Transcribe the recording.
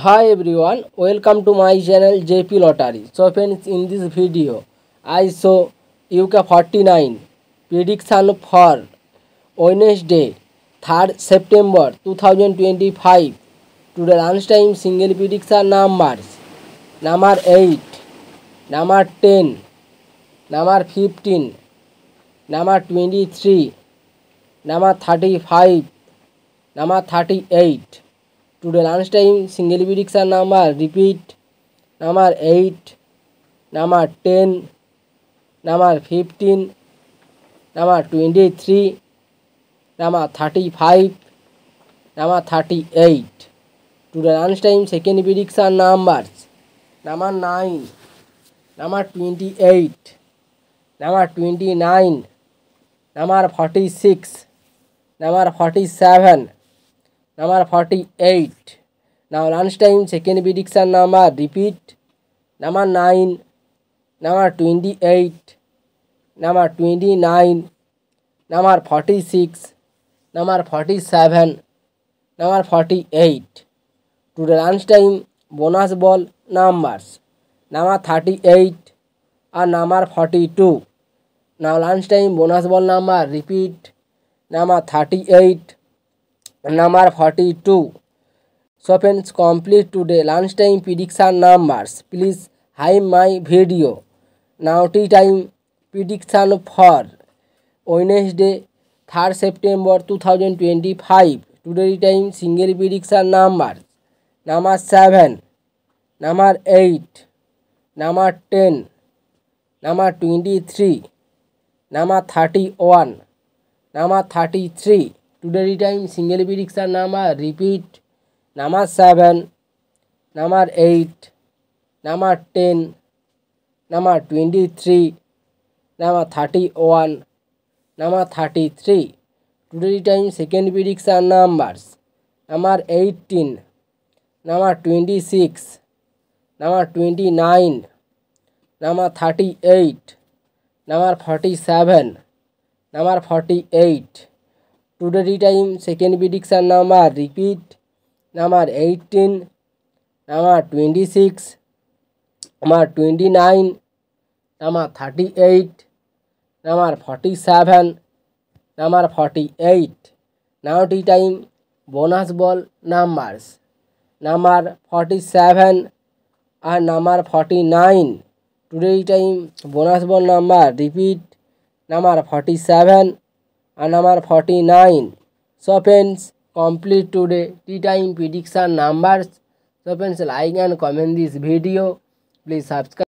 Hi everyone, welcome to my channel JP Lottery. So friends, in this video I show UK 49 prediction for Wednesday 3rd September 2025 to the lunchtime single prediction numbers number 8, number 10, number 15, number 23, number 35, number 38. Today lunchtime single prediction number repeat number 8, number 10, number 15, number 23, number 35, number 38. Today lunchtime second prediction numbers number 9, number 28, number 29, number 46, number 47, number 48. Now lunchtime second prediction number repeat number 9, number 28, number 29, number 46, number 47, number 48. Today lunchtime bonus ball numbers number 38 and number 42. Now lunchtime bonus ball number repeat number 38, number 42. So friends, complete today lunchtime prediction numbers. Please like my video. Now tea time prediction for Wednesday 3rd September 2025. Today time single prediction numbers number 7, number 8, number 10, number 23, number 31, number 33. Today time single prediction number repeat number 7, number 8, number 10, number 23, number 31, number 33. Today time second prediction numbers number 18, number 26, number 29, number 38, number 47, number 48. Today time second prediction number repeat number 18, number 26, number 29, number 38, number 47, number 48. Now tea time bonus ball numbers number 47 and number 49. Today time bonus ball number repeat number 47 and number 49. So friends, complete today tea time prediction numbers. So friends, like and comment this video. Please subscribe.